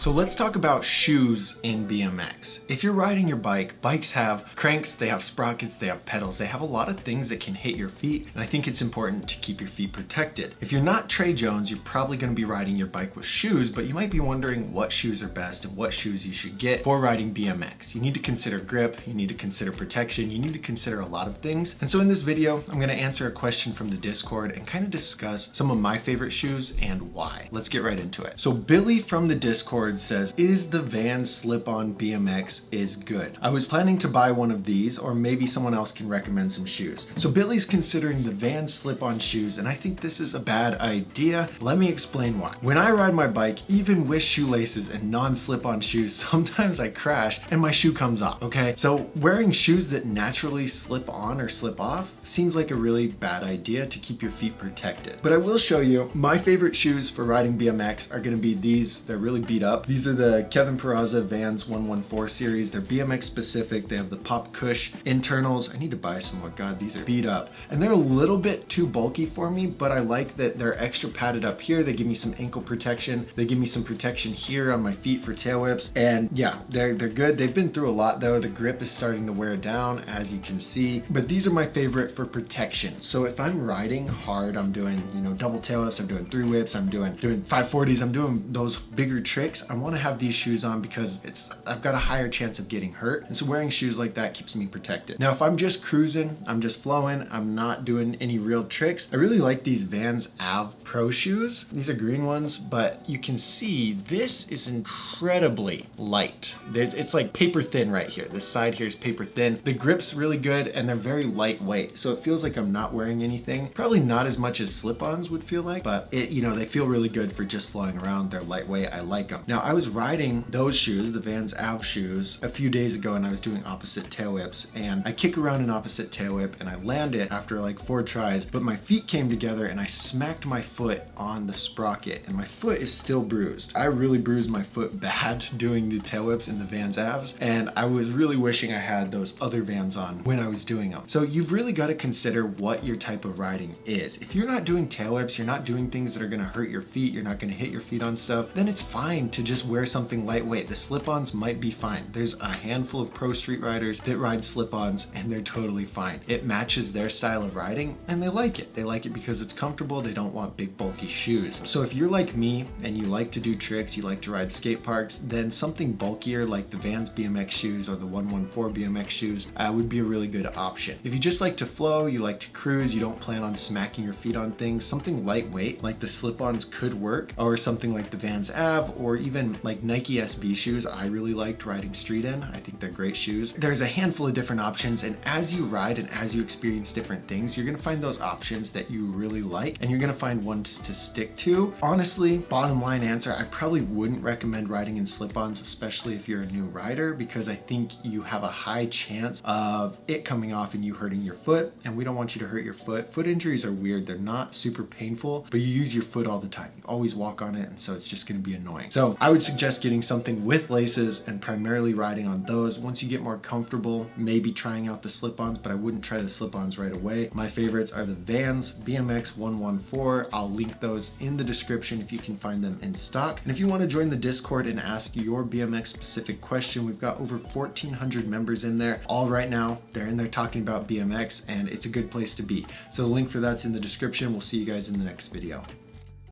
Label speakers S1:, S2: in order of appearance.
S1: So let's talk about shoes in BMX. If you're riding your bike, bikes have cranks, they have sprockets, they have pedals, they have a lot of things that can hit your feet, and I think it's important to keep your feet protected. If you're not Trey Jones, you're probably going to be riding your bike with shoes, but you might be wondering what shoes are best and what shoes you should get for riding BMX. You need to consider grip, you need to consider protection, you need to consider a lot of things. And so in this video, I'm going to answer a question from the Discord and kind of discuss some of my favorite shoes and why. Let's get right into it. So Billy from the Discord says, is the Vans slip-on BMX is good? I was planning to buy one of these, or maybe someone else can recommend some shoes. So Billy's considering the Vans slip-on shoes, and I think this is a bad idea. Let me explain why. When I ride my bike, even with shoelaces and non-slip-on shoes, sometimes I crash and my shoe comes off, okay? So wearing shoes that naturally slip on or slip off seems like a really bad idea to keep your feet protected. But I will show you my favorite shoes for riding BMX are gonna be these. They're really beat up. These are the Kevin Peraza Vans 114 series. They're BMX specific. They have the pop cush internals. I need to buy some more. God, these are beat up. And they're a little bit too bulky for me, but I like that they're extra padded up here. They give me some ankle protection. They give me some protection here on my feet for tail whips. And yeah, they're good. They've been through a lot though. The grip is starting to wear down, as you can see. But these are my favorite for protection. So if I'm riding hard, I'm doing, double tail whips, I'm doing 3 whips, I'm doing 540s, I'm doing those bigger tricks, I want to have these shoes on because I've got a higher chance of getting hurt. And so wearing shoes like that keeps me protected. Now, if I'm just cruising, I'm just flowing, I'm not doing any real tricks, I really like these Vans Ave Pro shoes. These are green ones, but you can see this is incredibly light. It's like paper thin right here. This side here is paper thin. The grip's really good and they're very lightweight. So it feels like I'm not wearing anything. Probably not as much as slip-ons would feel like, but they feel really good for just flowing around. They're lightweight. I like them. Now, I was riding those shoes, the Vans Ave shoes, a few days ago, and I was doing opposite tail whips, and I kick around an opposite tail whip and I land it after like 4 tries, but my feet came together and I smacked my foot on the sprocket and my foot is still bruised. I really bruised my foot bad doing the tail whips in the Vans Avs, and I was really wishing I had those other Vans on when I was doing them. So you've really got to consider what your type of riding is. If you're not doing tail whips, you're not doing things that are going to hurt your feet, you're not going to hit your feet on stuff, then it's fine to just wear something lightweight. The slip-ons might be fine. There's a handful of pro street riders that ride slip-ons and they're totally fine. It matches their style of riding and they like it. They like it because it's comfortable. They don't want big bulky shoes. So if you're like me and you like to do tricks, you like to ride skate parks, then something bulkier like the Vans BMX shoes or the 114 BMX shoes would be a really good option. If you just like to flow, you like to cruise, you don't plan on smacking your feet on things, something lightweight like the slip-ons could work, or something like the Vans Ave, or even like Nike SB shoes. I really liked riding street in. I think they're great shoes. There's a handful of different options, and as you ride and as you experience different things, you're gonna find those options that you really like, and you're gonna find ones to stick to. Honestly, bottom line answer, I probably wouldn't recommend riding in slip-ons, especially if you're a new rider, because I think you have a high chance of it coming off and you hurting your foot, and we don't want you to hurt your foot. Foot injuries are weird. They're not super painful, but you use your foot all the time. You always walk on it, and so it's just gonna be annoying. So I would suggest getting something with laces and primarily riding on those. Once you get more comfortable, maybe trying out the slip-ons, but I wouldn't try the slip-ons right away. My favorites are the Vans BMX 114. I'll link those in the description if you can find them in stock. And if you want to join the Discord and ask your BMX specific question, we've got over 1,400 members in there all right now. They're in there talking about BMX, and it's a good place to be. So the link for that's in the description. We'll see you guys in the next video.